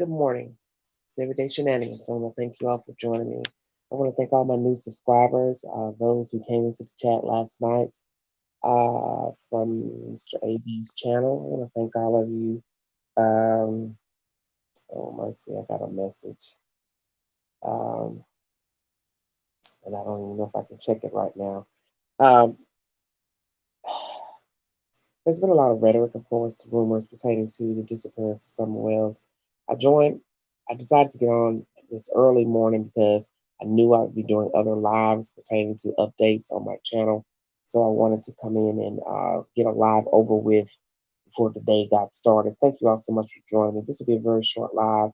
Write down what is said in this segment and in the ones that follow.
Good morning. It's Everyday Shenanigans. I want to thank you all for joining me. I want to thank all my new subscribers, those who came into the chat last night from Mr. AB's channel. I want to thank all of you. Um, oh, mercy, I got a message. Um, and I don't even know if I can check it right now. Um, there's been a lot of rhetoric, of course, rumors pertaining to the disappearance of Summer Wells. I joined, I decided to get on this early morning because I knew I would be doing other lives pertaining to updates on my channel. So I wanted to come in and get a live over with before the day got started. Thank you all so much for joining me. This will be a very short live.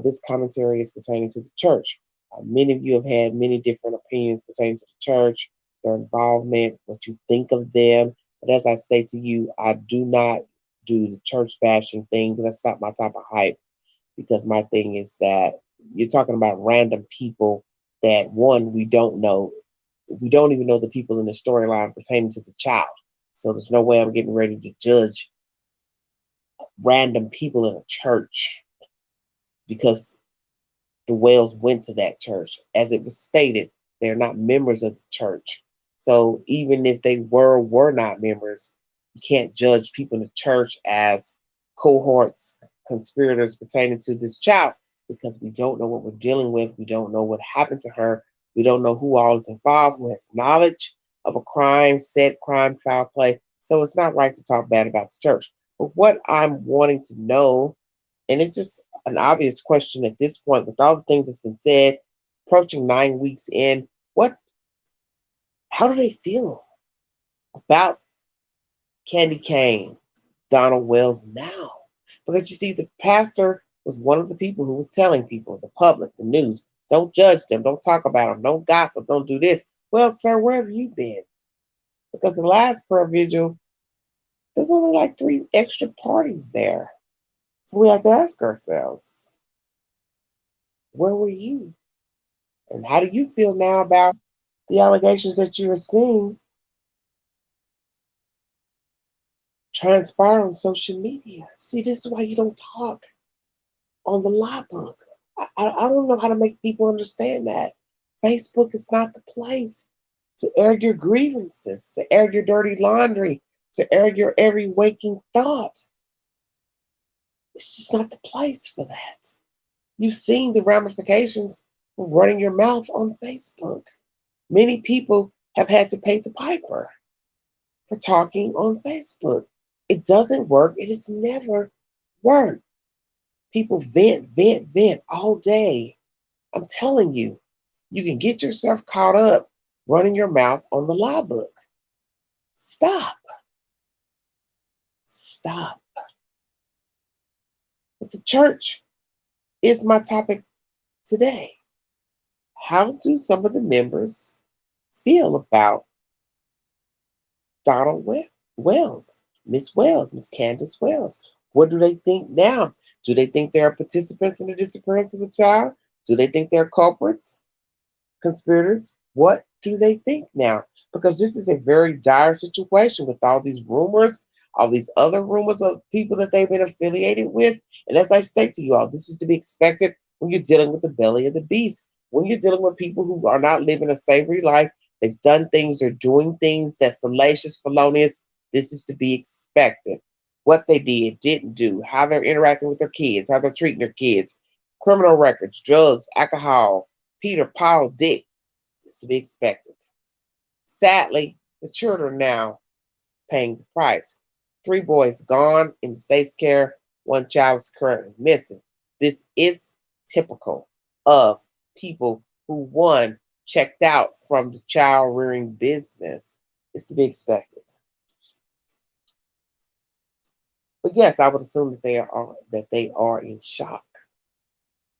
This commentary is pertaining to the church. Many of you have had many different opinions pertaining to the church, their involvement, what you think of them. But as I state to you, I do not do the church bashing thing because that's not my type of hype. Because my thing is that you're talking about random people that, one, we don't know. We don't even know the people in the storyline pertaining to the child. So there's no way I'm getting ready to judge random people in a church because the Whales went to that church. As it was stated, they're not members of the church. So even if they were not members, you can't judge people in the church as cohorts, conspirators pertaining to this child because we don't know what we're dealing with. We don't know what happened to her. We don't know who all is involved, who has knowledge of a crime, said crime, foul play. So it's not right to talk bad about the church. But what I'm wanting to know, and it's just an obvious question at this point, with all the things that's been said, approaching 9 weeks in, how do they feel about Candy Kane, Donald Wells now? Because you see, the pastor was one of the people who was telling people, the public, the news, don't judge them, don't talk about them, don't gossip, don't do this. Well, sir, where have you been? Because the last prayer vigil, there's only like 3 extra parties there. So we have to ask ourselves, where were you? And how do you feel now about the allegations that you are seeing transpire on social media? See, this is why you don't talk on the law book. I don't know how to make people understand that. Facebook is not the place to air your grievances, to air your dirty laundry, to air your every waking thought. It's just not the place for that. You've seen the ramifications of running your mouth on Facebook. Many people have had to pay the piper for talking on Facebook. It doesn't work. It has never worked. People vent, vent, vent all day. I'm telling you, you can get yourself caught up running your mouth on the law book. Stop. Stop. But the church is my topic today. How do some of the members feel about Donald Wells, Miss Candace Wells? What do they think now? Do they think they are participants in the disappearance of the child? Do they think they're culprits, conspirators? What do they think now? Because this is a very dire situation with all these rumors, all these other rumors of people that they've been affiliated with. And as I state to you all, this is to be expected when you're dealing with the belly of the beast. When you're dealing with people who are not living a savory life, they've done things, they're doing things that's salacious, felonious. This is to be expected. What they did, didn't do, how they're interacting with their kids, how they're treating their kids, criminal records, drugs, alcohol, Peter, Paul, Dick, is to be expected. Sadly, the children now paying the price. 3 boys gone in the state's care, 1 child is currently missing. This is typical of people who, one, checked out from the child rearing business. It's to be expected. But yes, I would assume that they are in shock.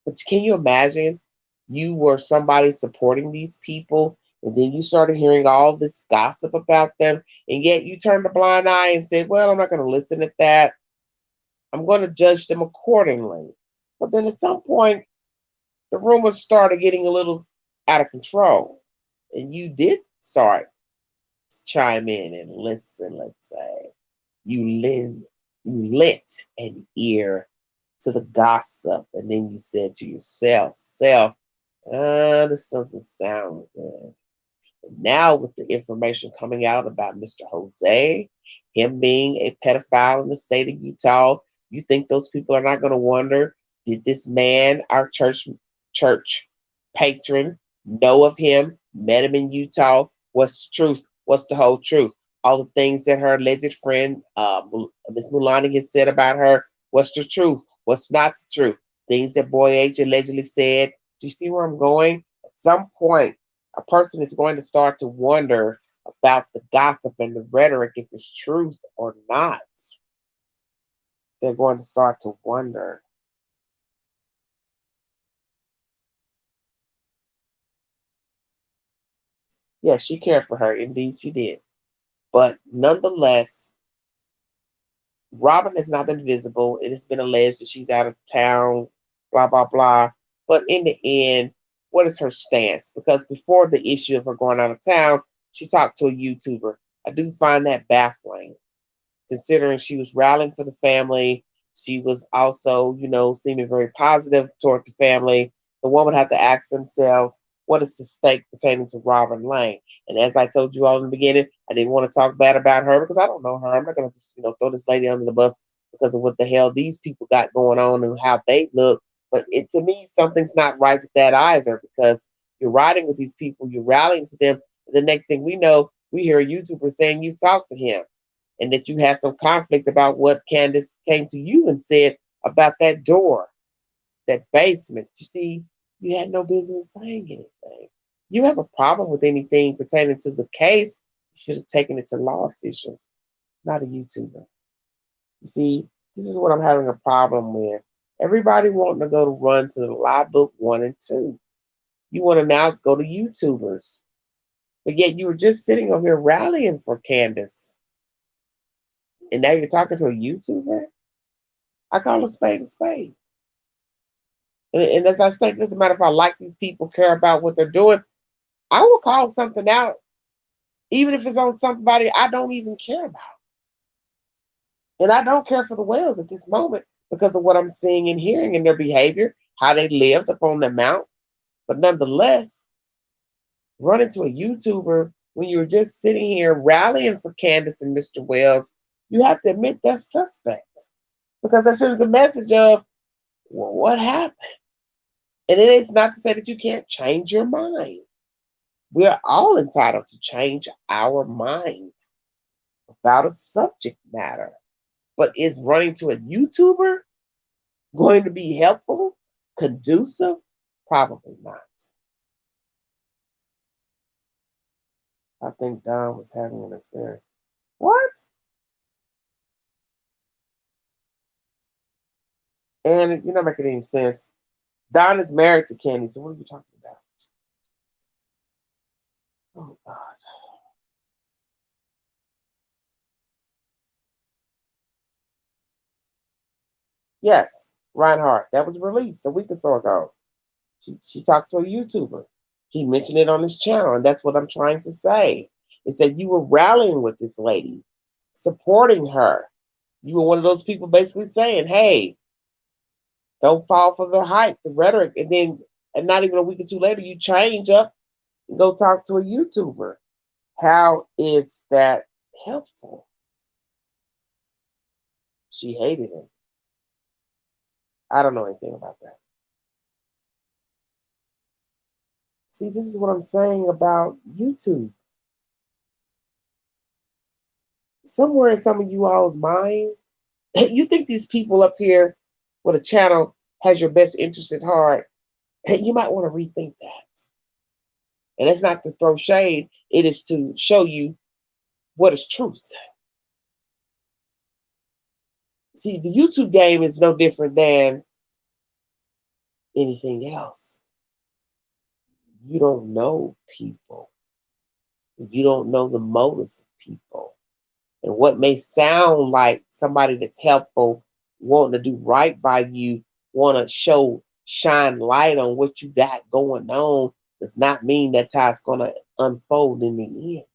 But can you imagine you were somebody supporting these people and then you started hearing all this gossip about them and yet you turned a blind eye and said, well, I'm not going to listen to that. I'm going to judge them accordingly. But then at some point, the rumors started getting a little out of control. And you did start to chime in and listen, let's say. You lent an ear to the gossip, and then you said to yourself, this doesn't sound good. Now, with the information coming out about Mr. Jose, him being a pedophile in the state of Utah, you think those people are not going to wonder, did this man, our church patron, know of him, met him in Utah? What's the truth? What's the whole truth? All the things that her alleged friend, Miss Mulani, has said about her. What's the truth? What's not the truth? Things that Boy H allegedly said. Do you see where I'm going? At some point, a person is going to start to wonder about the gossip and the rhetoric, if it's truth or not. They're going to start to wonder. Yes, she cared for her. Indeed, she did. But nonetheless, Robin has not been visible. It has been alleged that she's out of town, blah, blah, blah. But in the end, what is her stance? Because before the issue of her going out of town, she talked to a YouTuber. I do find that baffling, considering she was rallying for the family. She was also, seeming very positive toward the family. The one would have to ask themselves, what is the stake pertaining to Robin Lane? And as I told you all in the beginning, I didn't want to talk bad about her because I don't know her. I'm not going to just, throw this lady under the bus because of what the hell these people got going on and how they look. But to me, something's not right with that either, because you're riding with these people, you're rallying for them. And the next thing we know, we hear a YouTuber saying you've talked to him and that you had some conflict about what Candace came to you and said about that door, that basement. You see, you had no business saying anything. You have a problem with anything pertaining to the case, you should have taken it to law officials, not a YouTuber. You see, this is what I'm having a problem with. Everybody wanting to go to run to the live book 1 and 2. You want to now go to YouTubers. But yet you were just sitting over here rallying for Candace. And now you're talking to a YouTuber? I call a spade a spade. And as I say, it doesn't matter if I like these people, care about what they're doing. I will call something out, even if it's on somebody I don't even care about. And I don't care for the whales at this moment because of what I'm seeing and hearing in their behavior, how they lived up on the mount. But nonetheless, running to a YouTuber when you were just sitting here rallying for Candace and Mr. Wells, you have to admit that's suspect, because that sends a message of, well, what happened? And it is not to say that you can't change your mind. We're all entitled to change our mind about a subject matter. But is running to a YouTuber going to be helpful, conducive? Probably not. I think Don was having an affair. What? And you're not making any sense. Don is married to Candy, so what are you talking about? Oh, God. Yes, Reinhardt. That was released a week or so ago. She talked to a YouTuber. He mentioned it on his channel, and that's what I'm trying to say. Is that you were rallying with this lady, supporting her. You were one of those people basically saying, hey, don't fall for the hype, the rhetoric, and not even a week or two later, you change up and go talk to a YouTuber. How is that helpful? She hated him. I don't know anything about that. See, this is what I'm saying about YouTube. Somewhere in some of you all's mind, you think these people up here with a channel has your best interest at heart. You might want to rethink that. And it's not to throw shade, it is to show you what is truth. See, the YouTube game is no different than anything else. You don't know people. You don't know the motives of people. And what may sound like somebody that's helpful, wanting to do right by you, want to shine light on what you got going on, does not mean that's how it's going to unfold in the end.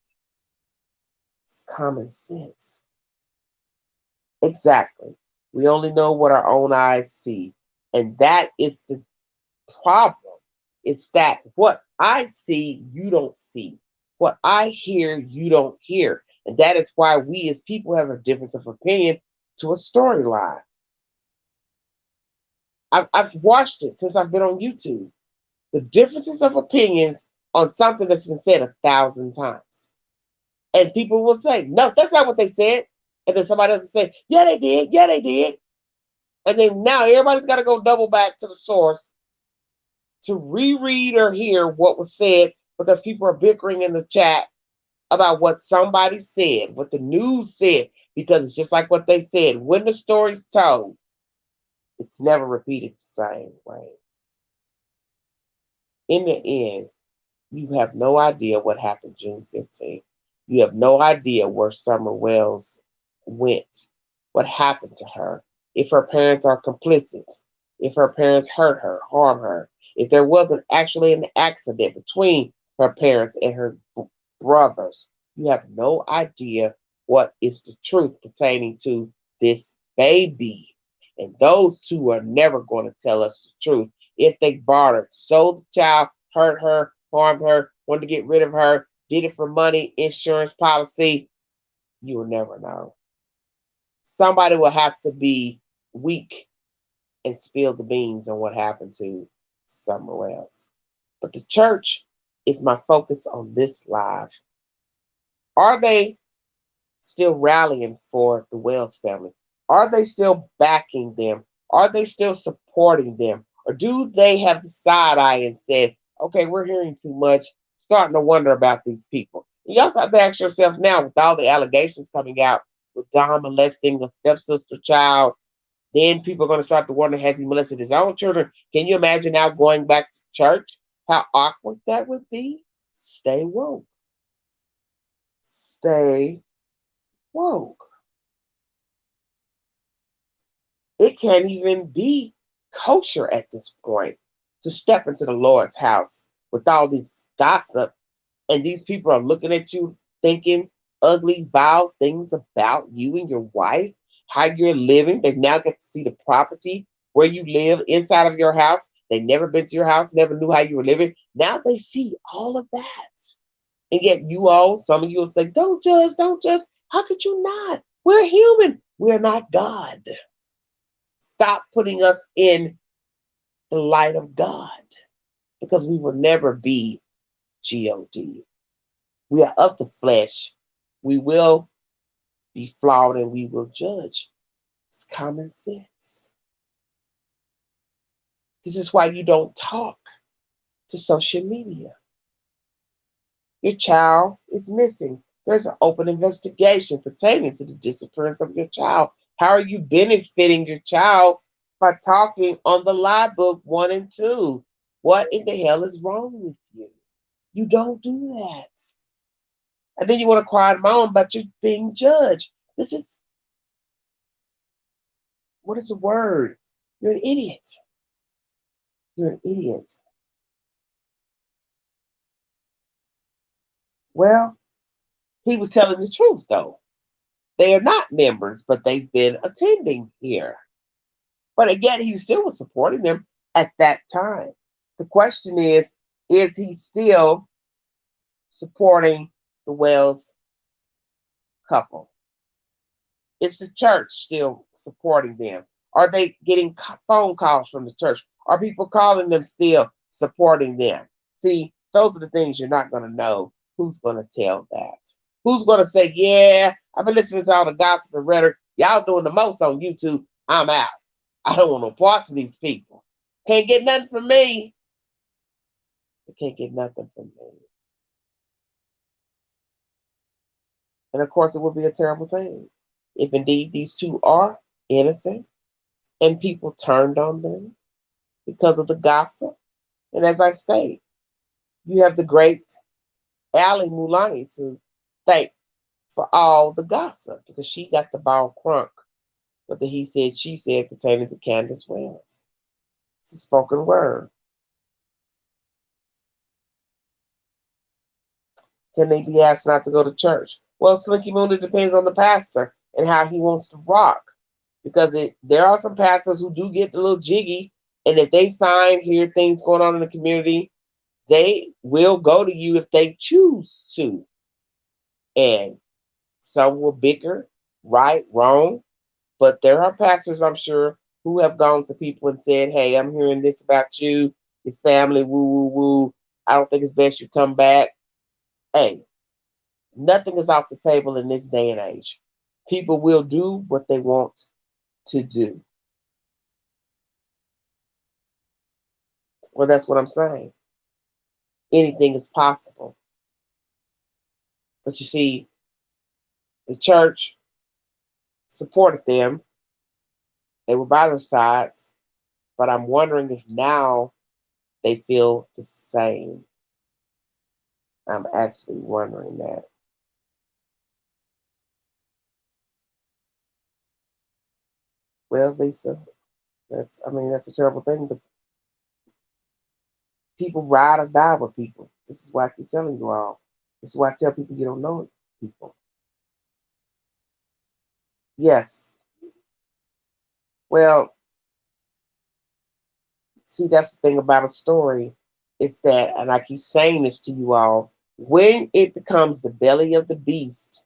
It's common sense. Exactly. We only know what our own eyes see. And that is the problem. It's that what I see, you don't see. What I hear, you don't hear. And that is why we as people have a difference of opinion to a storyline. I've watched it since I've been on YouTube. The differences of opinions on something that's been said 1,000 times. And people will say, no, that's not what they said. And then somebody else will say, yeah, they did. Yeah, they did. And then now everybody's got to go double back to the source to reread or hear what was said because people are bickering in the chat about what somebody said, what the news said, because it's just like what they said. When the story's told, it's never repeated the same way. In the end, you have no idea what happened June 15th. You have no idea where Summer Wells went, what happened to her, if her parents are complicit, if her parents hurt her, harm her, if there wasn't actually an accident between her parents and her brothers. You have no idea what is the truth pertaining to this baby. And those two are never going to tell us the truth. If they bartered, sold the child, hurt her, harmed her, wanted to get rid of her, did it for money, insurance policy, you will never know. Somebody will have to be weak and spill the beans on what happened to somewhere else. But the church is my focus on this live. Are they still rallying for the Wells family? Are they still backing them? Are they still supporting them? Or do they have the side eye and said, okay, we're hearing too much, starting to wonder about these people? And you also have to ask yourself now, with all the allegations coming out, with Don molesting a stepsister child, then people are going to start to wonder, has he molested his own children? Can you imagine now going back to church? How awkward that would be? Stay woke. Stay woke. It can't even be kosher at this point to step into the Lord's house with all this gossip, and these people are looking at you thinking ugly, vile things about you and your wife, how you're living. They now get to see the property where you live inside of your house. They never been to your house, never knew how you were living. Now they see all of that. And yet you all, some of you will say, don't judge, don't judge. How could you not? We're human. We're not God. Stop putting us in the light of God because we will never be God. We are of the flesh. We will be flawed and we will judge. It's common sense. This is why you don't talk to social media. Your child is missing. There's an open investigation pertaining to the disappearance of your child. How are you benefiting your child by talking on the lie book 1 and 2? What in the hell is wrong with you? You don't do that. And then you want to cry and moan about you being judged. This is, what is the word? You're an idiot. You're an idiot. Well, he was telling the truth, though. They are not members, but they've been attending here. But again, he still was supporting them at that time. The question is he still supporting the Wells couple? Is the church still supporting them? Are they getting phone calls from the church? Are people calling them still supporting them? See, those are the things you're not going to know. Who's going to tell that? Who's going to say, yeah, I've been listening to all the gossip and rhetoric. Y'all doing the most on YouTube. I'm out. I don't want no parts of these people. Can't get nothing from me. They can't get nothing from me. And of course, it would be a terrible thing if indeed these two are innocent and people turned on them because of the gossip. And as I state, you have the great Ali Mulani to thank for all the gossip because she got the ball crunk with the he said, she said pertaining to Candace Wells. It's a spoken word. Can they be asked not to go to church? Well, Slicky Moon, it depends on the pastor and how he wants to rock. because there are some pastors who do get a little jiggy, and if they hear things going on in the community, they will go to you if they choose to. And some will bicker, right, wrong, but there are pastors, I'm sure, who have gone to people and said, "Hey, I'm hearing this about you, your family, woo, woo, woo. I don't think it's best you come back." Hey, nothing is off the table in this day and age. People will do what they want to do. Well, that's what I'm saying. Anything is possible. But you see, the church supported them. They were by their sides. But I'm wondering if now they feel the same. I'm actually wondering that. Well, Lisa, that's a terrible thing, but people ride or die with people. This is why I keep telling you all. This is why I tell people you don't know people. Yes. Well, see, that's the thing about a story is that, and I keep saying this to you all, when it becomes the belly of the beast,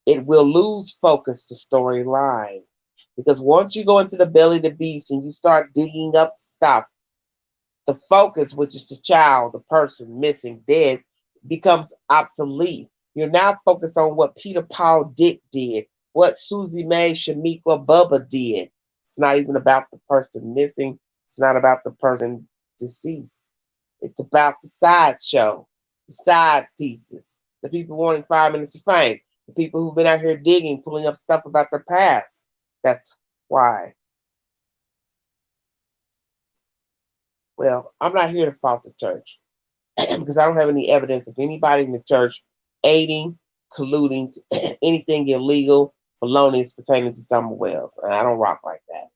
it will lose focus to storyline. Because once you go into the belly of the beast and you start digging up stuff, the focus, which is the child, the person missing, dead, becomes obsolete. You're now focused on what Peter, Paul, Dick did, what Susie Mae, Shamika, Bubba did. It's not even about the person missing. It's not about the person deceased. It's about the sideshow, the side pieces, the people wanting 5 minutes of fame, the people who've been out here digging, pulling up stuff about their past. That's why. Well, I'm not here to fault the church because I don't have any evidence of anybody in the church aiding, colluding to anything illegal, felonious pertaining to someone else. And I don't rock like that.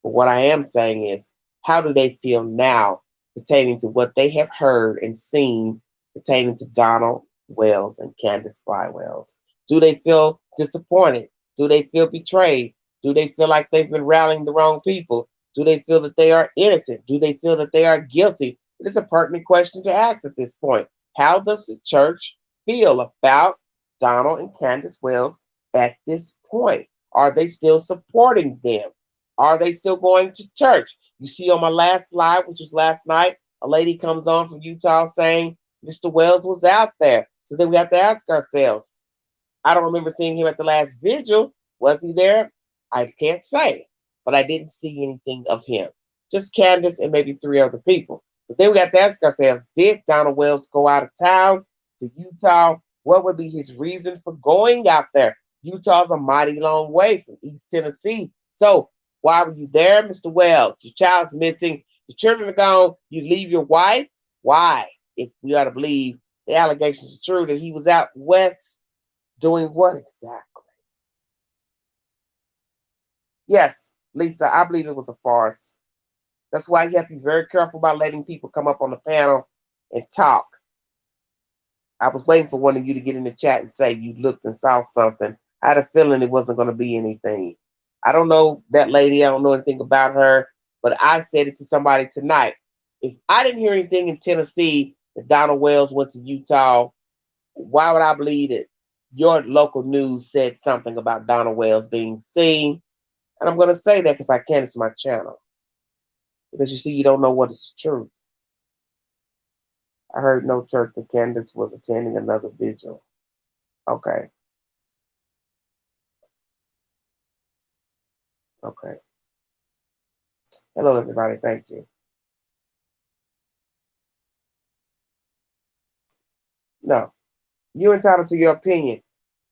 But what I am saying is, how do they feel now pertaining to what they have heard and seen pertaining to Donald Wells and Candace Wells? Do they feel disappointed? Do they feel betrayed? Do they feel like they've been rallying the wrong people? Do they feel that they are innocent? Do they feel that they are guilty? It is a pertinent question to ask at this point. How does the church feel about Donald and Candace Wells at this point? Are they still supporting them? Are they still going to church? You see on my last live, which was last night, a lady comes on from Utah saying Mr. Wells was out there. So then we have to ask ourselves, I don't remember seeing him at the last vigil. Was he there? I can't say, but I didn't see anything of him. Just Candace and maybe 3 other people. But then we have to ask ourselves, did Donald Wells go out of town to Utah? What would be his reason for going out there? Utah's a mighty long way from East Tennessee. So why were you there, Mr. Wells? Your child's missing. Your children are gone. You leave your wife? Why? If we are to believe the allegations are true that he was out west doing what exactly? Yes, Lisa, I believe it was a farce. That's why you have to be very careful about letting people come up on the panel and talk. I was waiting for one of you to get in the chat and say you looked and saw something. I had a feeling it wasn't going to be anything. I don't know that lady. I don't know anything about her, but I said it to somebody tonight. If I didn't hear anything in Tennessee that Donald Wells went to Utah, why would I believe that your local news said something about Donald Wells being seen? And I'm going to say that because I can. It's my channel. Because you see, you don't know what is the truth. I heard no church that Candace was attending another vigil. Okay. Okay. Hello, everybody. Thank you. No, you're entitled to your opinion.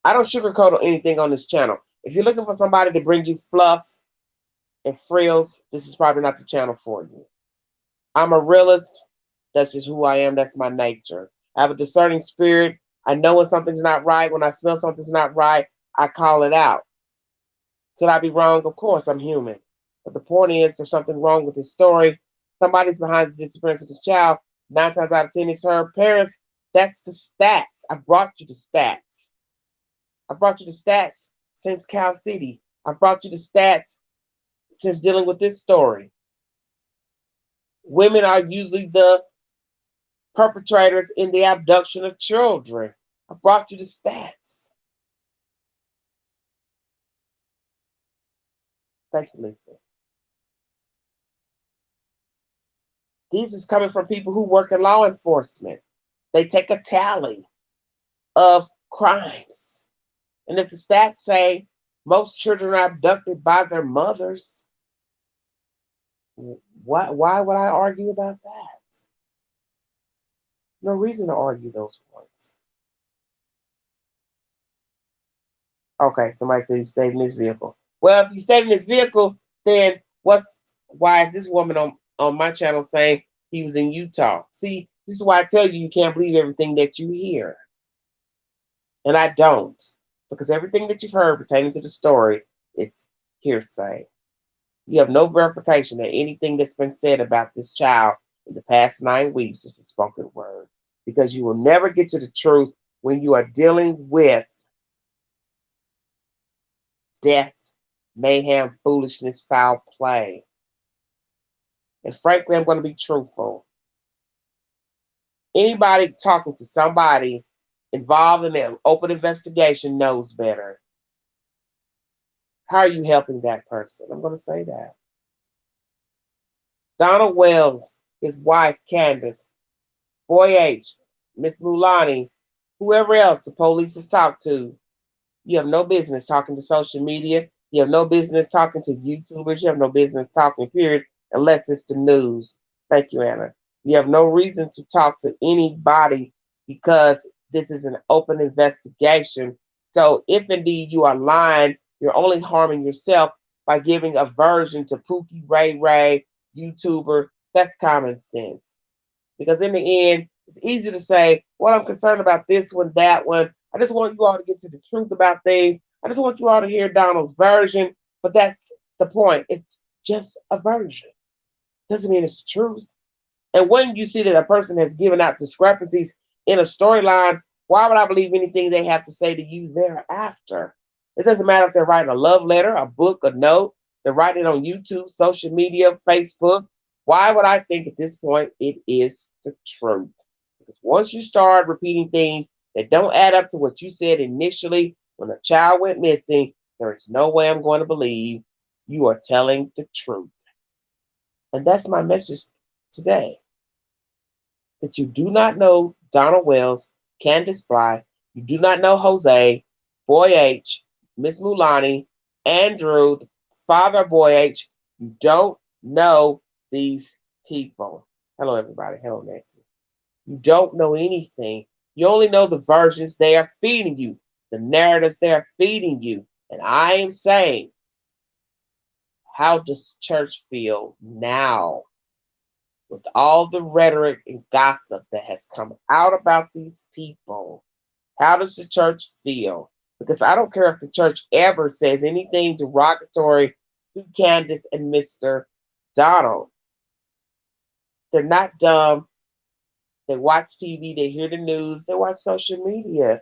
I don't sugarcoat anything on this channel. If you're looking for somebody to bring you fluff and frills, this is probably not the channel for you. I'm a realist. That's just who I am. That's my nature. I have a discerning spirit. I know when something's not right. When I smell something's not right, I call it out. Could I be wrong? Of course, I'm human. But the point is, there's something wrong with this story. Somebody's behind the disappearance of this child. 9 times out of 10, it's her parents. That's the stats. I brought you the stats. I brought you the stats since Cal City. I brought you the stats since dealing with this story. Women are usually the perpetrators in the abduction of children. I brought you the stats. Thank you, Lisa. These is coming from people who work in law enforcement. They take a tally of crimes. And if the stats say most children are abducted by their mothers, why would I argue about that? No reason to argue those points. Okay, somebody said he stayed in his vehicle. Well, if he stayed in his vehicle, then why is this woman on my channel saying he was in Utah? See, this is why I tell you can't believe everything that you hear. And I don't. Because everything that you've heard pertaining to the story is hearsay. You have no verification that anything that's been said about this child in the past 9 weeks is the spoken word. Because you will never get to the truth when you are dealing with death, mayhem, foolishness, foul play. And frankly, I'm going to be truthful. Anybody talking to somebody involved in an open investigation knows better. How are you helping that person? I'm going to say that. Donald Wells, his wife, Candace, Boy H, Miss Mulani, whoever else the police has talked to, you have no business talking to social media. You have no business talking to YouTubers. You have no business talking, period, unless it's the news. Thank you, Anna. You have no reason to talk to anybody because this is an open investigation. So if indeed you are lying, you're only harming yourself by giving a version to Pookie Ray Ray, YouTuber. That's common sense. Because in the end, it's easy to say, well, I'm concerned about this one, that one. I just want you all to get to the truth about things. I just want you all to hear Donald's version. But that's the point. It's just a version. Doesn't mean it's the truth. And when you see that a person has given out discrepancies in a storyline, why would I believe anything they have to say to you thereafter? It doesn't matter if they're writing a love letter, a book, a note. They're writing it on YouTube, social media, Facebook. Why would I think at this point it is the truth? Because once you start repeating things that don't add up to what you said initially when a child went missing, there is no way I'm going to believe you are telling the truth. And that's my message today. That you do not know Donald Wells, Candace Bly, you do not know Jose, Boy H, Miss Mulani, Andrew, the father of Boy H. You don't know these people. Hello, everybody. Hello, Nancy. You don't know anything. You only know the versions they are feeding you, the narratives they are feeding you. And I am saying, how does the church feel now with all the rhetoric and gossip that has come out about these people? How does the church feel? Because I don't care if the church ever says anything derogatory to Candace and Mr. Donald. They're not dumb. They watch TV, they hear the news, they watch social media.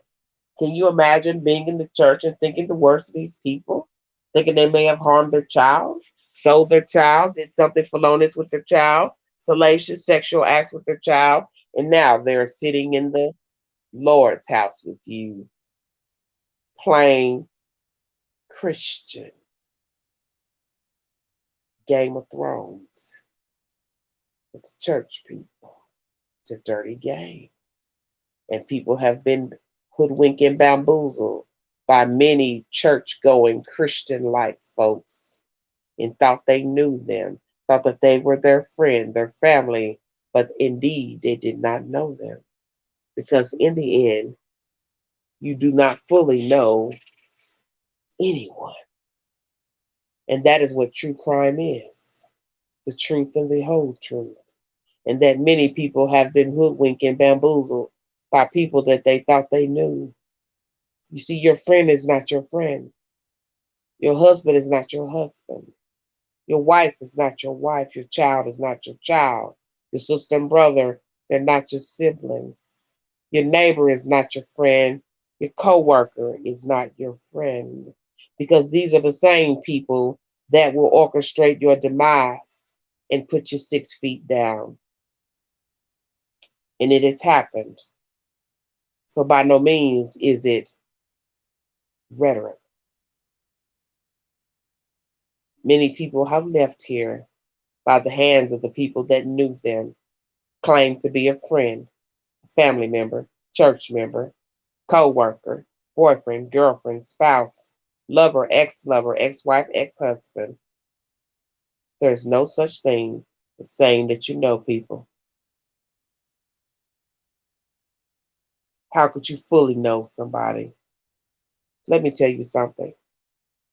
Can you imagine being in the church and thinking the worst of these people? Thinking they may have harmed their child, sold their child, did something felonious with their child, salacious sexual acts with their child, and now they're sitting in the Lord's house with you, playing Christian Game of Thrones with the church people. It's a dirty game. And people have been hoodwinked and bamboozled by many church-going Christian-like folks and thought they knew them, thought that they were their friend, their family, but indeed they did not know them. Because in the end, you do not fully know anyone. And that is what true crime is, the truth and the whole truth. And that many people have been hoodwinked and bamboozled by people that they thought they knew. You see, your friend is not your friend. Your husband is not your husband. Your wife is not your wife. Your child is not your child. Your sister and brother, they're not your siblings. Your neighbor is not your friend. Your coworker is not your friend. because these are the same people that will orchestrate your demise and put you 6 feet down. And it has happened. So by no means is it rhetoric. Many people have left here by the hands of the people that knew them, claimed to be a friend, a family member, church member, co-worker, boyfriend, girlfriend, spouse, lover, ex-wife, ex-husband. There's no such thing as saying that you know people. How could you fully know somebody? Let me tell you something.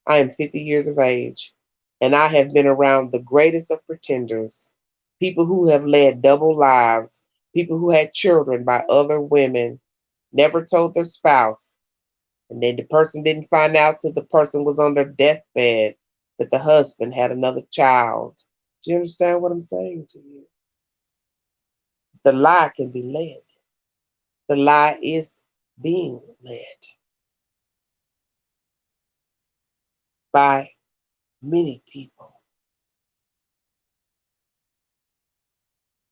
I am 50 years of age, and I have been around the greatest of pretenders, people who have led double lives, people who had children by other women, never told their spouse, and then the person didn't find out till the person was on their deathbed that the husband had another child. Do you understand what I'm saying to you? The lie can be led. The lie is being led by many people.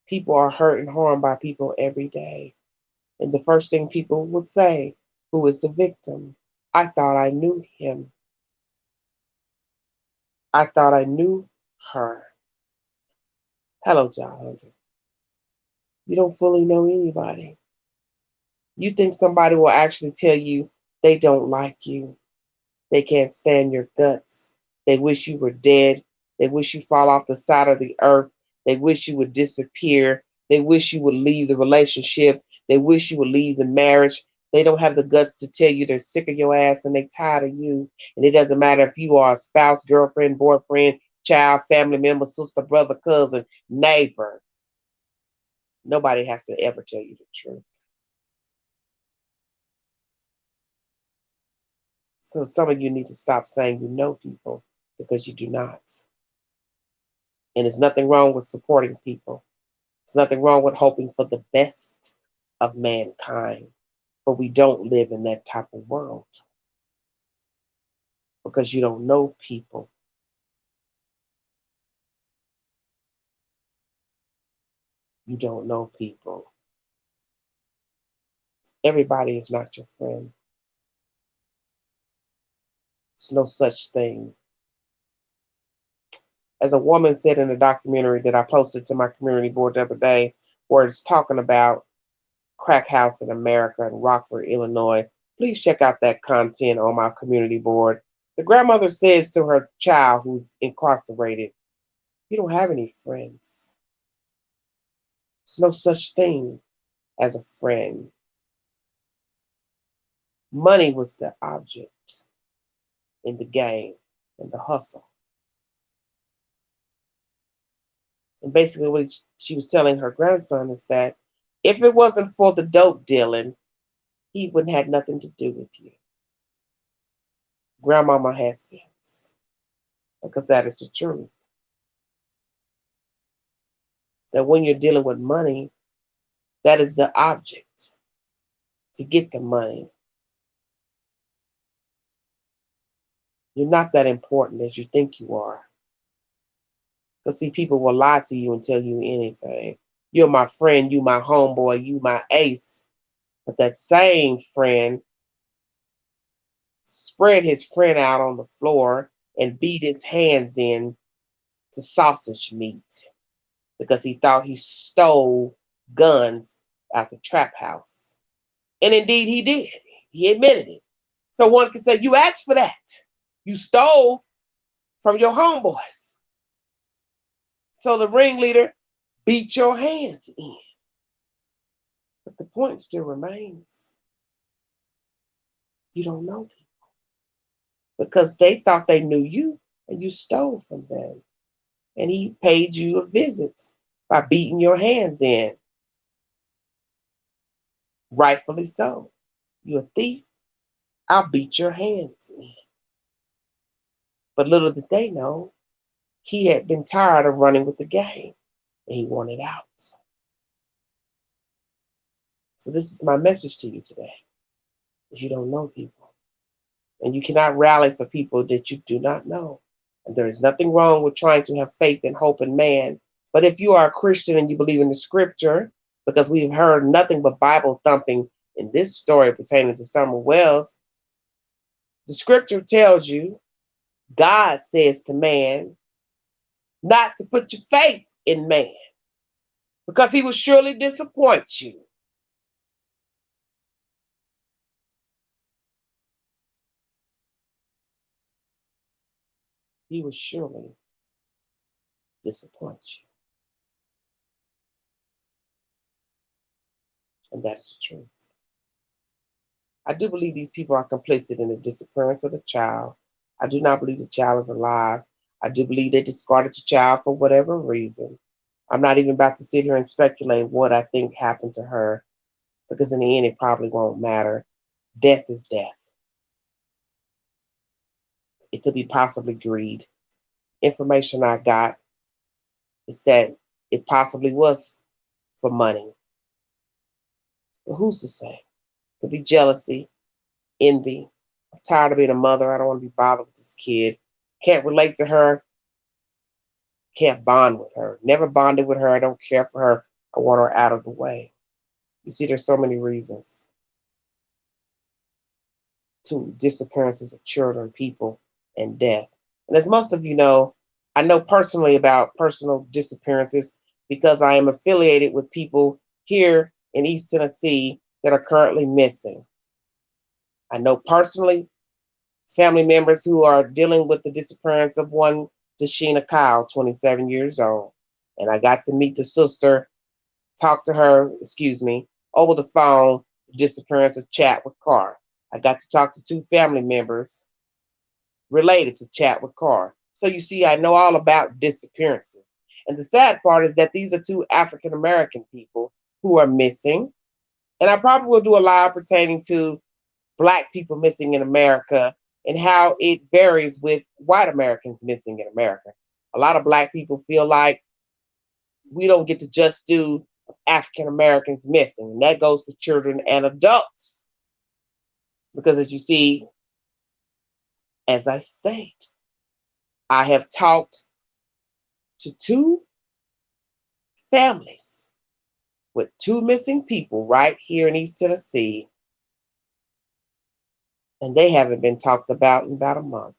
People are hurt and harmed by people every day. And the first thing people would say, who is the victim? I thought I knew him. I thought I knew her. Hello, John Hunter. You don't fully know anybody. You think somebody will actually tell you they don't like you. They can't stand your guts. They wish you were dead. They wish you fall off the side of the earth. They wish you would disappear. They wish you would leave the relationship. They wish you would leave the marriage. They don't have the guts to tell you they're sick of your ass and they're tired of you. And it doesn't matter if you are a spouse, girlfriend, boyfriend, child, family member, sister, brother, cousin, neighbor. Nobody has to ever tell you the truth. So some of you need to stop saying you know people because you do not. And there's nothing wrong with supporting people. There's nothing wrong with hoping for the best of mankind. But we don't live in that type of world because you don't know people. You don't know people. Everybody is not your friend. There's no such thing. As a woman said in a documentary that I posted to my community board the other day, where it's talking about crack house in America in Rockford, Illinois. Please check out that content on my community board. The grandmother says to her child who's incarcerated, you don't have any friends. There's no such thing as a friend. Money was the object in the game, in the hustle. And basically what she was telling her grandson is that if it wasn't for the dope dealing, he wouldn't have nothing to do with you. Grandmama has sense because that is the truth. That when you're dealing with money, that is the object to get the money. You're not that important as you think you are. Because see, people will lie to you and tell you anything. You're my friend, you my homeboy, you my ace. But that same friend spread his friend out on the floor and beat his hands in to sausage meat because he thought he stole guns out the trap house. And indeed he did. He admitted it. So one can say, you asked for that. You stole from your homeboys. So the ringleader beat your hands in. But the point still remains. You don't know people. Because they thought they knew you and you stole from them. And he paid you a visit by beating your hands in. Rightfully so. You're a thief. I'll beat your hands in. But little did they know, he had been tired of running with the game and he wanted out. So this is my message to you today, is you don't know people. And you cannot rally for people that you do not know. And there is nothing wrong with trying to have faith and hope in man. But if you are a Christian and you believe in the scripture, because we've heard nothing but Bible thumping in this story pertaining to Summer Wells, the scripture tells you, God says to man, not to put your faith in man, because he will surely disappoint you. He will surely disappoint you. And that's the truth. I do believe these people are complicit in the disappearance of the child. I do not believe the child is alive. I do believe they discarded the child for whatever reason. I'm not even about to sit here and speculate what I think happened to her, because in the end, it probably won't matter. Death is death. It could be possibly greed. Information I got is that it possibly was for money. But who's to say? It could be jealousy, envy. I'm tired of being a mother. I don't want to be bothered with this kid. Can't relate to her. Can't bond with her. Never bonded with her. I don't care for her. I want her out of the way. You see, there's so many reasons to disappearances of children, people, and death. And as most of you know, I know personally about personal disappearances because I am affiliated with people here in East Tennessee that are currently missing. I know personally family members who are dealing with the disappearance of one Tashina Kyle, 27 years old. And I got to meet the sister, talk to her, over the phone, the disappearance of Chadwick Carr. I got to talk to two family members related to Chadwick Carr. So you see, I know all about disappearances. And the sad part is that these are two African American people who are missing. And I probably will do a live pertaining to Black people missing in America and how it varies with white Americans missing in America. A lot of Black people feel like we don't get to just do African Americans missing, and that goes to children and adults. Because as you see, as I state, I have talked to two families with two missing people right here in East Tennessee, and they haven't been talked about in about a month.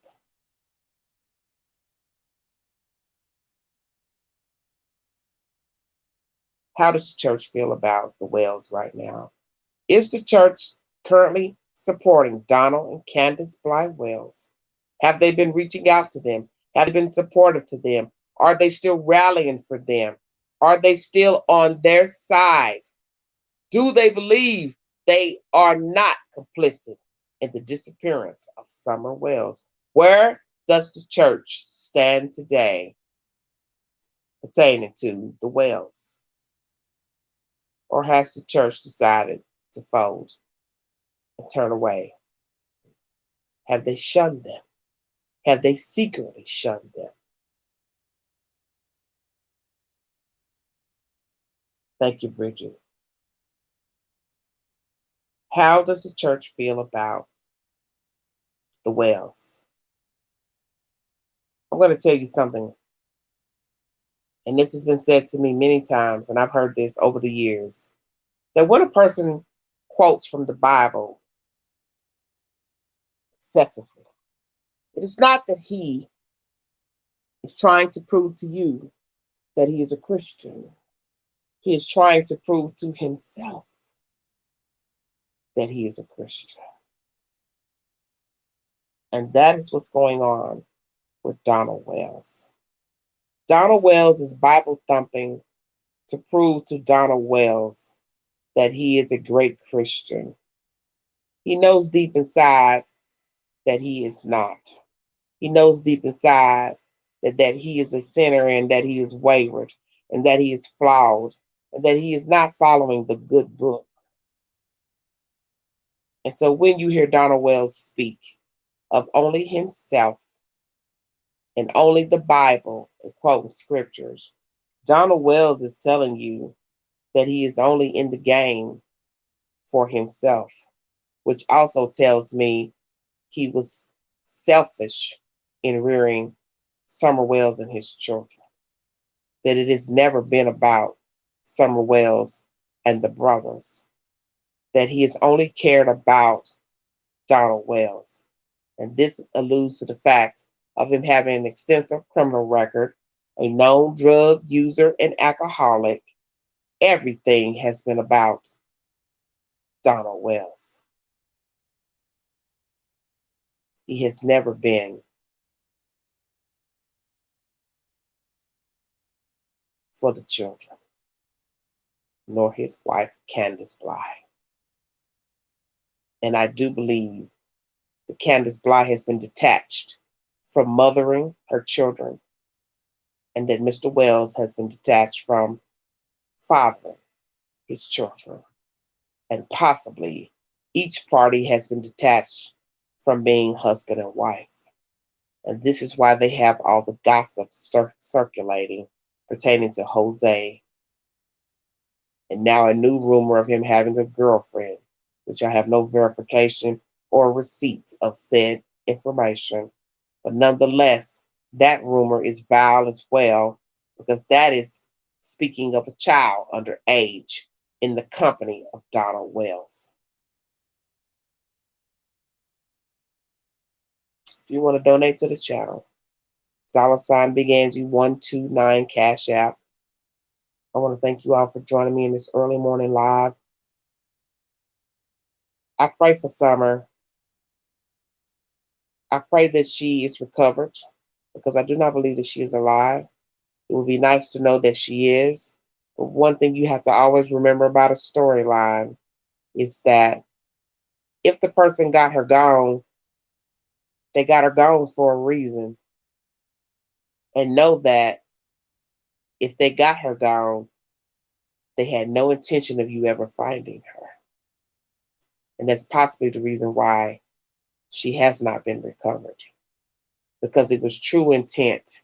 How does the church feel about the Wells right now? Is the church currently supporting Donald and Candace Bly Wells? Have they been reaching out to them? Have they been supportive to them? Are they still rallying for them? Are they still on their side? Do they believe they are not complicit in the disappearance of Summer Wells? Where does the church stand today pertaining to the Wells? Or has the church decided to fold and turn away? Have they shunned them? Have they secretly shunned them? Thank you, Bridget. How does the church feel about the Wells? I'm going to tell you something, and this has been said to me many times, and I've heard this over the years, that when a person quotes from the Bible excessively, it is not that he is trying to prove to you that he is a Christian. He is trying to prove to himself that he is a Christian. And that is what's going on with Donald Wells. Donald Wells is Bible thumping to prove to Donald Wells that he is a great Christian. He knows deep inside that he is not. He knows deep inside that he is a sinner and that he is wayward and that he is flawed and that he is not following the good book. And so when you hear Donald Wells speak of only himself and only the Bible and quoting scriptures, Donald Wells is telling you that he is only in the game for himself, which also tells me he was selfish in rearing Summer Wells and his children. That it has never been about Summer Wells and the brothers. That he has only cared about Donald Wells. And this alludes to the fact of him having an extensive criminal record, a known drug user and alcoholic. Everything has been about Donald Wells. He has never been for the children, nor his wife, Candace Bly. And I do believe that Candace Bly has been detached from mothering her children, and that Mr. Wells has been detached from fathering his children. And possibly each party has been detached from being husband and wife. And this is why they have all the gossip circulating pertaining to Jose. And now a new rumor of him having a girlfriend, which I have no verification or receipts of said information. But nonetheless, that rumor is vile as well, because that is speaking of a child under age in the company of Donald Wells. If you want to donate to the channel, $ Big Angie 129 Cash App. I want to thank you all for joining me in this early morning live. I pray for Summer. I pray that she is recovered, because I do not believe that she is alive. It would be nice to know that she is. But one thing you have to always remember about a storyline is that if the person got her gone, they got her gone for a reason. And know that if they got her gone, they had no intention of you ever finding her. And that's possibly the reason why she has not been recovered, because it was true intent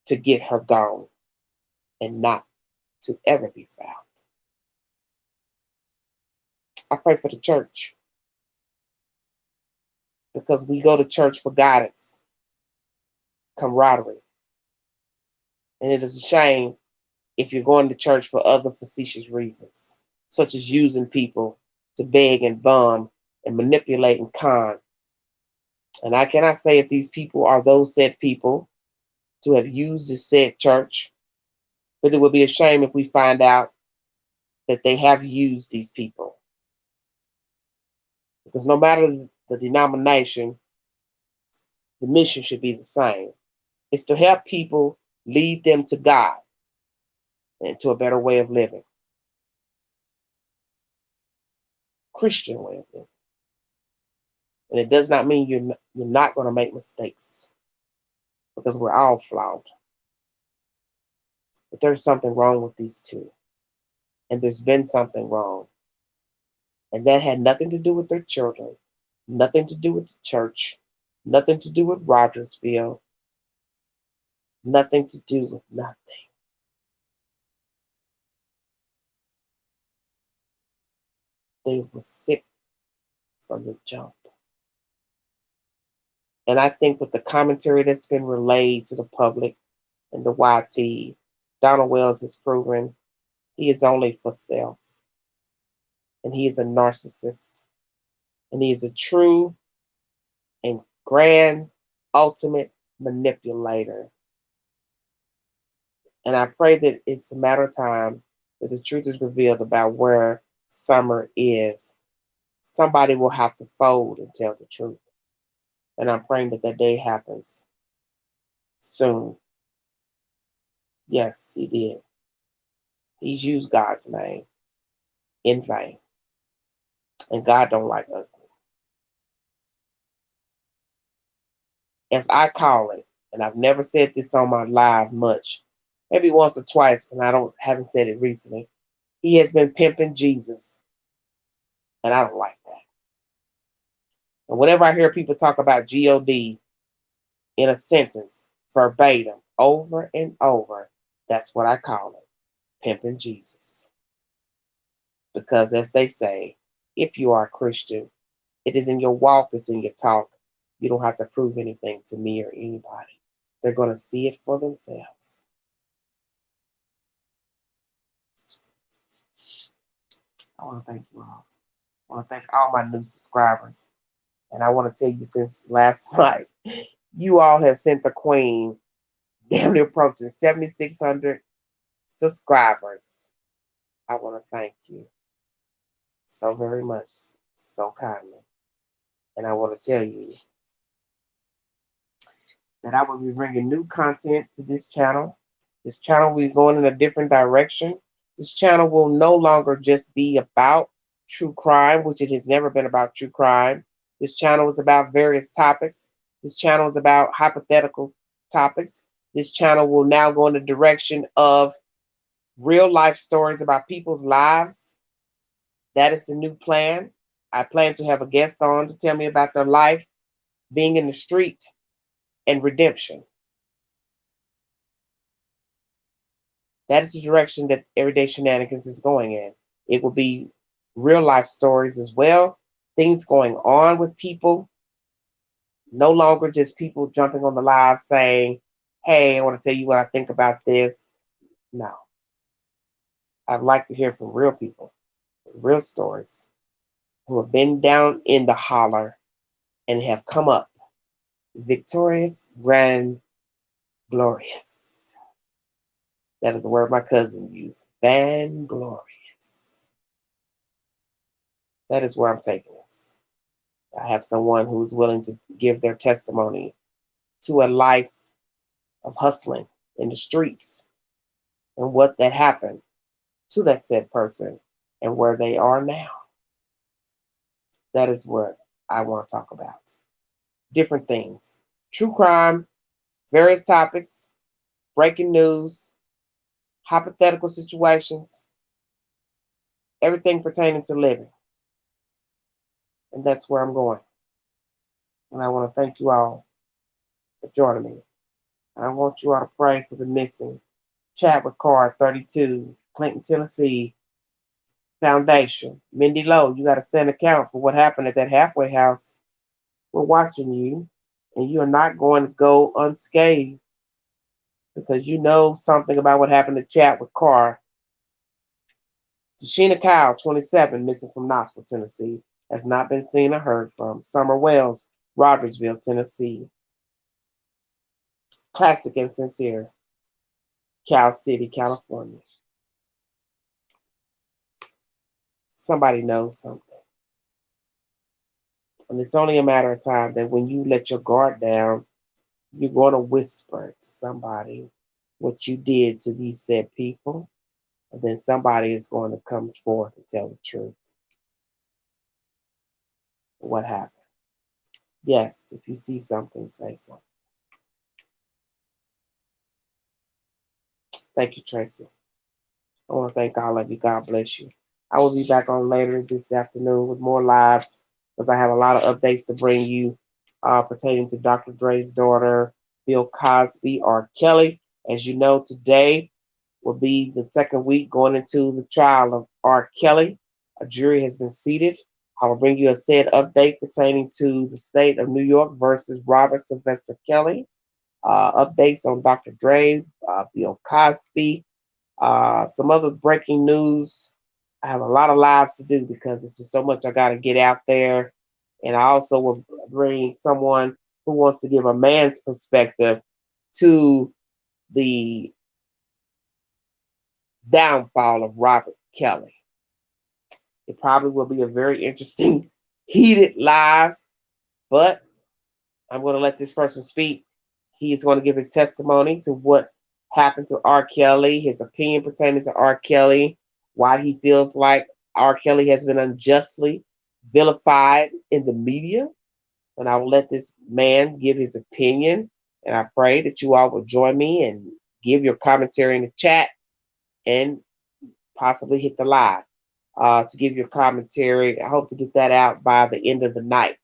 to get her gone and not to ever be found. I pray for the church, because we go to church for guidance, camaraderie. And it is a shame if you're going to church for other facetious reasons, such as using people to beg and bum and manipulate and con. And I cannot say if these people are those said people to have used this said church, but it would be a shame if we find out that they have used these people. Because no matter the denomination, the mission should be the same. It's to help people, lead them to God and to a better way of living. Christian way of living. And it does not mean you're not going to make mistakes, because we're all flawed. But there's something wrong with these two. And there's been something wrong. And that had nothing to do with their children, nothing to do with the church, nothing to do with Rogersville, nothing to do with nothing. They were sick from the jump. And I think with the commentary that's been relayed to the public and the YT, Donald Wells has proven he is only for self. And he is a narcissist. And he is a true and grand, ultimate manipulator. And I pray that it's a matter of time that the truth is revealed about where Summer is. Somebody will have to fold and tell the truth. And I'm praying that that day happens soon. Yes, he did. He's used God's name in vain. And God don't like ugly. As I call it, and I've never said this on my live much, maybe once or twice, but haven't said it recently. He has been pimping Jesus. And I don't like that. And whenever I hear people talk about God in a sentence, verbatim, over and over, that's what I call it, pimping Jesus. Because as they say, if you are a Christian, It is in your walk, it's in your talk. You don't have to prove anything to me or anybody. They're going to see it for themselves. I want to thank you all. I want to thank all my new subscribers. And I want to tell you since last night, you all have sent the queen damn near approaching 7,600 subscribers. I want to thank you so very much, so kindly. And I want to tell you that I will be bringing new content to this channel. This channel will be going in a different direction. This channel will no longer just be about true crime, which it has never been about true crime. This channel is about various topics. This channel is about hypothetical topics. This channel will now go in the direction of real life stories about people's lives. That is the new plan. I plan to have a guest on to tell me about their life, being in the street, and redemption. That is the direction that Everyday Shenanigans is going in. It will be real life stories as well, things going on with people, no longer just people jumping on the live saying, hey, I want to tell you what I think about this. No. I'd like to hear from real people, real stories, who have been down in the holler and have come up victorious, grand, glorious. That is a word my cousin used. Vanglorious. That is where I'm taking this. I have someone who's willing to give their testimony to a life of hustling in the streets and what that happened to that said person and where they are now. That is what I want to talk about. Different things. True crime, various topics, breaking news, hypothetical situations, everything pertaining to living. And that's where I'm going. And I want to thank you all for joining me. I want you all to pray for the missing Chadwick Carr, 32, Clinton, Tennessee, Foundation. Mindy Lowe, you got to stand account for what happened at that halfway house. We're watching you, and you are not going to go unscathed because you know something about what happened to Chadwick Carr. Tashina Kyle, 27, missing from Knoxville, Tennessee, has not been seen or heard from. Summer Wells, Robertsville, Tennessee. Classic and Sincere, Cal City, California. Somebody knows something. And it's only a matter of time that when you let your guard down, you're going to whisper to somebody what you did to these said people. And then somebody is going to come forth and tell the truth. What happened? Yes, if you see something, say something. Thank you, Tracy. I want to thank all of you. God bless you. I will be back on later this afternoon with more lives because I have a lot of updates to bring you pertaining to Dr. Dre's daughter, Bill Cosby, R. Kelly. As you know, today will be the second week going into the trial of R. Kelly. A jury has been seated. I will bring you a said update pertaining to the state of New York versus Robert Sylvester Kelly. Updates on Dr. Dre, Bill Cosby, some other breaking news. I have a lot of lives to do because this is so much I got to get out there. And I also will bring someone who wants to give a man's perspective to the downfall of Robert Kelly. It probably will be a very interesting, heated live, but I'm going to let this person speak. He is going to give his testimony to what happened to R. Kelly, his opinion pertaining to R. Kelly, why he feels like R. Kelly has been unjustly vilified in the media. And I will let this man give his opinion. And I pray that you all will join me and give your commentary in the chat and possibly hit the live to give your commentary. I hope to get that out by the end of the night.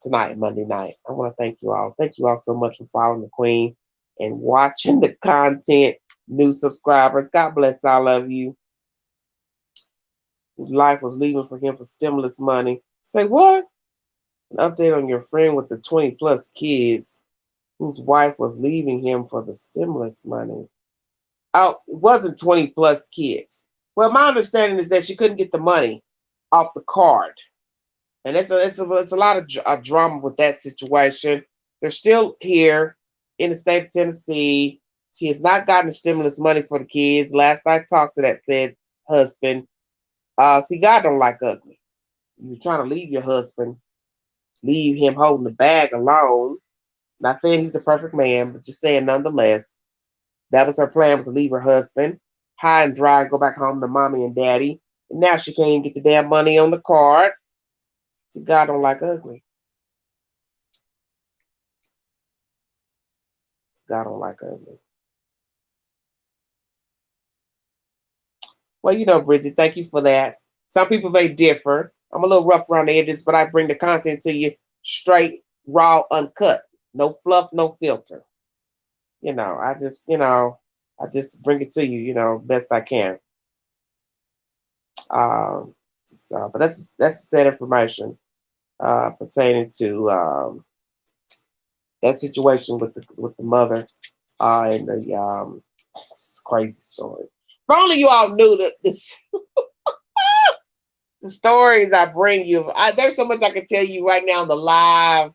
Tonight, Monday night. I want to thank you all. Thank you all so much for following the Queen and watching the content. New subscribers, God bless all of you. His life was leaving for him for stimulus money. Say what? An update on your friend with the 20 plus kids whose wife was leaving him for the stimulus money. Oh, it wasn't 20 plus kids. Well, my understanding is that she couldn't get the money off the card. And it's a lot of drama with that situation. They're still here in the state of Tennessee. She has not gotten the stimulus money for the kids. Last I talked to that said husband. See, God don't like ugly. You're trying to leave your husband, leave him holding the bag alone. Not saying he's a perfect man, but just saying nonetheless, that was her plan, was to leave her husband high and dry and go back home to mommy and daddy. And now she can't even get the damn money on the card. See, God don't like ugly. God don't like ugly. Well, Bridget, thank you for that. Some people may differ. I'm a little rough around the edges, but I bring the content to you straight, raw, uncut. No fluff, no filter. I just bring it to you, best I can. But that's said information pertaining to that situation with the mother and the crazy story. If only you all knew that the stories I bring you. There's so much I can tell you right now on the live.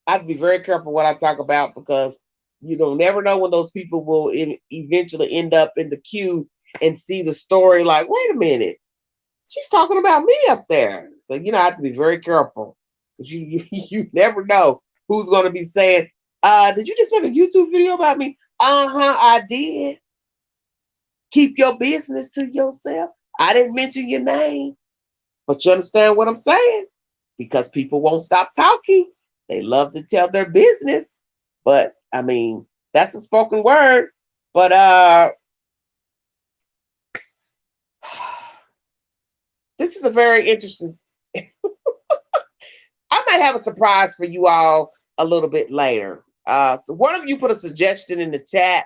I'd be very careful what I talk about because you don't never know when those people will eventually end up in the queue and see the story. Like, wait a minute, she's talking about me up there. So I have to be very careful because you never know who's going to be saying, "Did you just make a YouTube video about me?" I did. Keep your business to yourself. I didn't mention your name. But you understand what I'm saying? Because people won't stop talking. They love to tell their business. But I mean, that's a spoken word. But this is a very interesting. I might have a surprise for you all a little bit later. So one of you put a suggestion in the chat,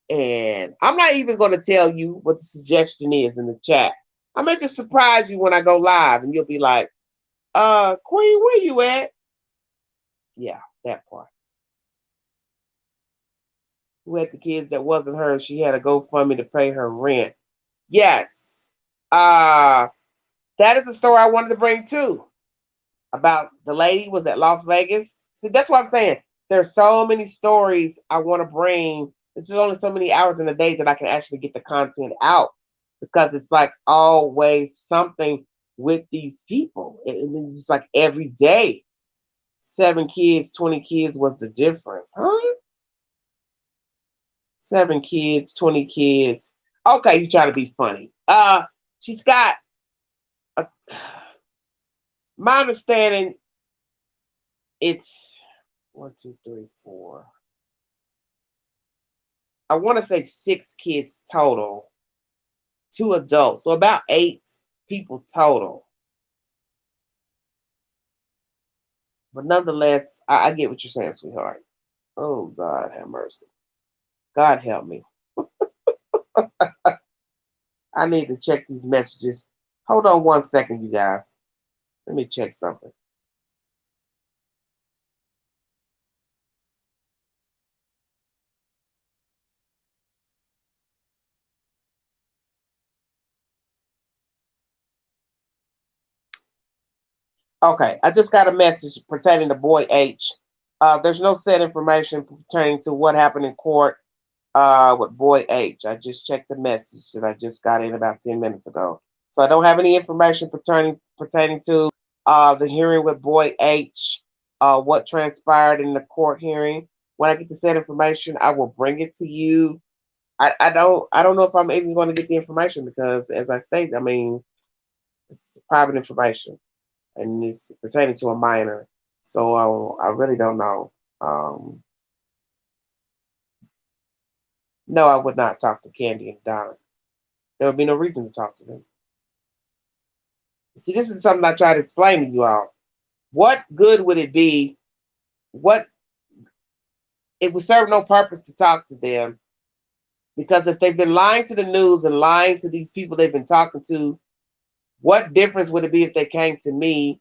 and I'm not even going to tell you what the suggestion is in the chat. I may just surprise you when I go live, and you'll be like, Queen, where you at? Yeah, that part. Who had the kids that wasn't hers? She had to GoFundMe to pay her rent. Yes. That is a story I wanted to bring too. About the lady was at Las Vegas. See, that's what I'm saying. There's so many stories I want to bring. This is only so many hours in a day that I can actually get the content out because it's like always something with these people. It's like every day. 7 kids, 20 kids was the difference, huh? 7 kids, 20 kids. Okay, you try to be funny. She's got a, my understanding. It's 1, 2, 3, 4. I want to say 6 kids total, 2 adults, so about 8 people total. But nonetheless, I get what you're saying, sweetheart. Oh God, have mercy. God help me. I need to check these messages. Hold on 1 second, you guys. Let me check something. Okay, I just got a message pertaining to Boy H. There's no set information pertaining to what happened in court with Boy H. I just checked the message that I just got in about 10 minutes ago. So I don't have any information pertaining to the hearing with Boy H, what transpired in the court hearing. When I get the set information, I will bring it to you. I don't know if I'm even going to get the information because, as I stated, I mean, it's private information and it's pertaining to a minor. So I really don't know. No, I would not talk to Candy and Donna. There would be no reason to talk to them. See, this is something I try to explain to you all. What good would it be? What it would serve no purpose to talk to them because if they've been lying to the news and lying to these people they've been talking to, what difference would it be if they came to me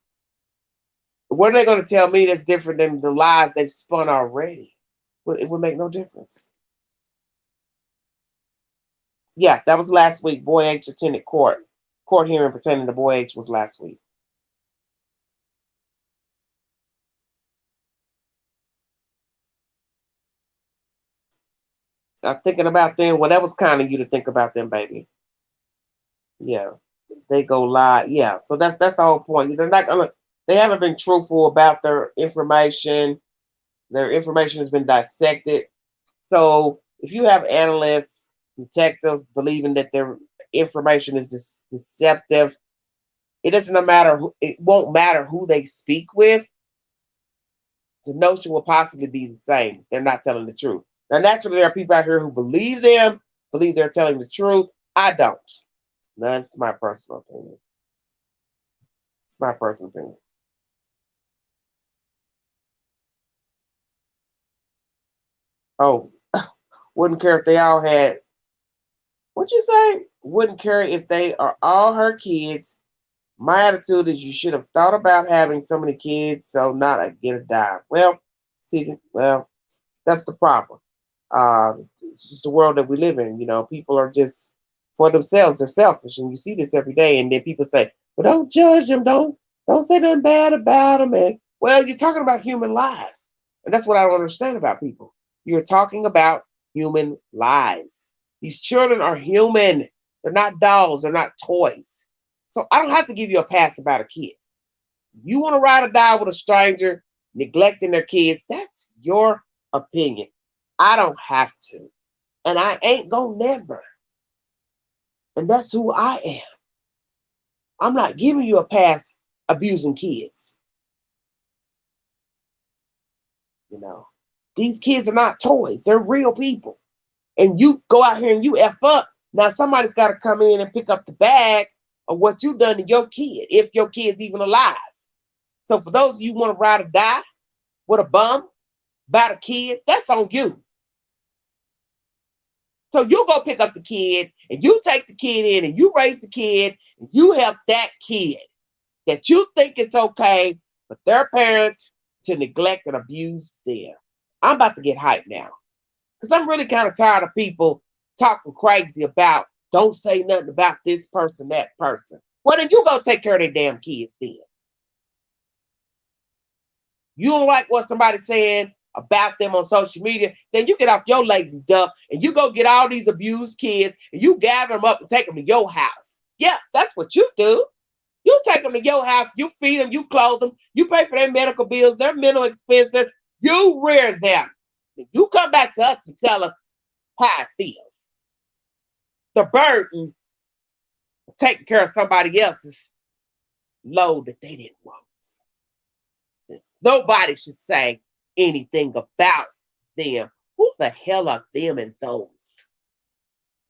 What are they going to tell me that's different than the lies they've spun already? Well, it would make no difference. Yeah, that was last week. Boy H attended court. Court hearing pertaining to Boy H was last week. I'm thinking about them. Well, that was kind of you to think about them, baby. Yeah, they go lie. Yeah, so that's the whole point. They're not gonna. They haven't been truthful about their information. Their information has been dissected. So if you have analysts, detectives believing that their information is deceptive, it doesn't matter. It won't matter who they speak with. The notion will possibly be the same. They're not telling the truth. Now, naturally, there are people out here who believe them, believe they're telling the truth. I don't. That's my personal opinion. It's my personal opinion. Oh, wouldn't care if they all had. What you say? Wouldn't care if they are all her kids. My attitude is you should have thought about having so many kids, so not a get a dime. Well, see, well, that's the problem. It's just the world that we live in. You know, people are just for themselves. They're selfish, and you see this every day. And then people say, "Well, don't judge them. Don't say nothing bad about them." And well, you're talking about human lives, and that's what I don't understand about people. You're talking about human lives. These children are human. They're not dolls. They're not toys. So I don't have to give you a pass about a kid. You want to ride or die with a stranger neglecting their kids, that's your opinion. I don't have to. And I ain't gonna never. And that's who I am. I'm not giving you a pass abusing kids. You know, these kids are not toys, they're real people. And you go out here and you F up. Now somebody's got to come in and pick up the bag of what you done to your kid, if your kid's even alive. So for those of you who want to ride or die with a bum about a kid, that's on you. So you go pick up the kid and you take the kid in and you raise the kid and you help that kid that you think it's okay for their parents to neglect and abuse them. I'm about to get hyped now because I'm really kind of tired of people talking crazy about don't say nothing about this person, that person. Well, then you go take care of their damn kids then. You don't like what somebody's saying about them on social media, then you get off your lazy duck and you go get all these abused kids and you gather them up and take them to your house. Yeah, that's what you do. You take them to your house, you feed them, you clothe them, you pay for their medical bills, their mental expenses, you rear them. You come back to us to tell us how it feels. The burden of taking care of somebody else's load that they didn't want. Since nobody should say anything about them. Who the hell are them and those?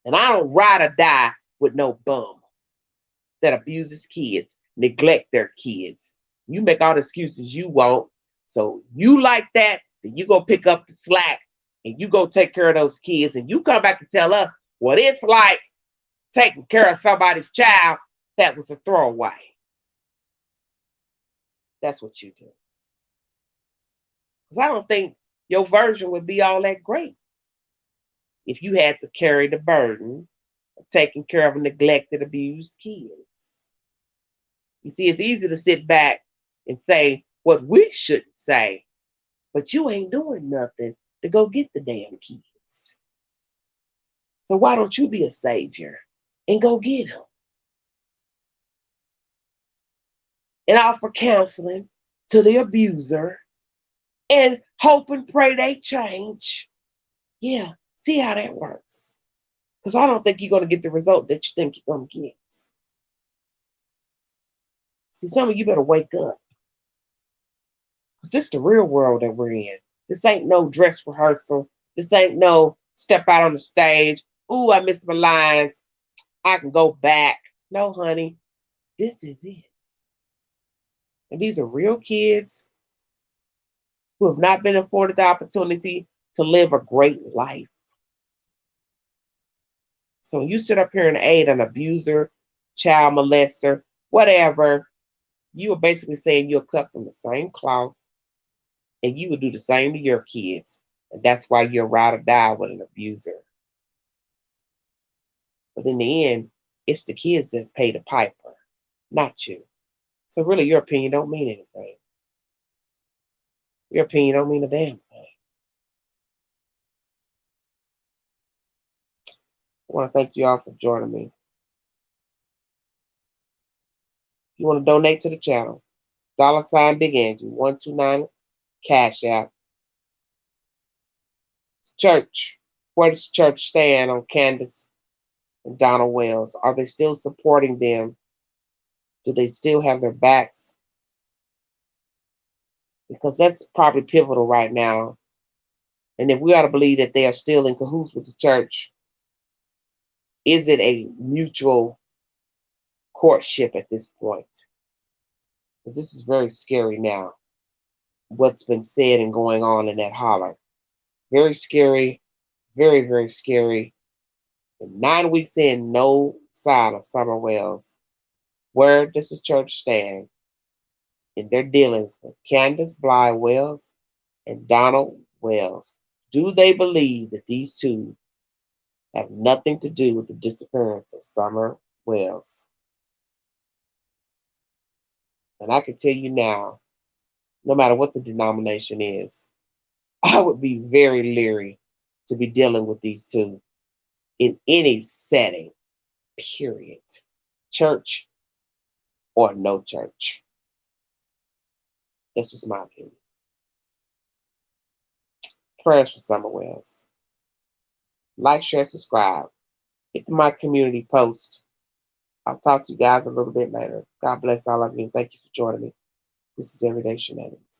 And I don't ride or die with no bum that abuses kids, neglect their kids. You make all the excuses you want. So you like that, then you go pick up the slack and you go take care of those kids and you come back and tell us what it's like taking care of somebody's child that was a throwaway. That's what you do. Because I don't think your version would be all that great if you had to carry the burden of taking care of neglected, abused kids. You see, it's easy to sit back and say what we shouldn't say, but you ain't doing nothing to go get the damn kids. So why don't you be a savior and go get them and offer counseling to the abuser and hope and pray they change? Yeah, see how that works. Because I don't think you're going to get the result that you think you're going to get. See, some of you better wake up. Because this is the real world that we're in. This ain't no dress rehearsal. This ain't no step out on the stage. Ooh, I missed my lines. I can go back. No, honey, this is it. And these are real kids who have not been afforded the opportunity to live a great life. So you sit up here and aid an abuser, child molester, whatever, You are basically saying you're cut from the same cloth and you would do the same to your kids. And that's why you're ride or die with an abuser. But in the end, it's the kids that pay the piper, not you. So really your opinion don't mean anything. Your opinion don't mean a damn thing. I want to thank you all for joining me. If you want to donate to the channel, $ Big Angie 129 Cash App. Church. Where does church stand on Candace and Donald Wells? Are they still supporting them? Do they still have their backs? Because that's probably pivotal right now. And if we are to believe that they are still in cahoots with the church, is it a mutual courtship at this point? Because this is very scary now, what's been said and going on in that holler. Very scary, very, very scary. And 9 weeks in, no sign of Summer Wells. Where does the church stand in their dealings with Candace Bly Wells and Donald Wells? Do they believe that these two have nothing to do with the disappearance of Summer Wells? And I can tell you now, no matter what the denomination is, I would be very leery to be dealing with these two in any setting, period. Church or no church. That's just my opinion. Prayers for Summer Wells. Like, share, subscribe. Hit my community post. I'll talk to you guys a little bit later. God bless all of you. And thank you for joining me. This is Everyday Shenanigans.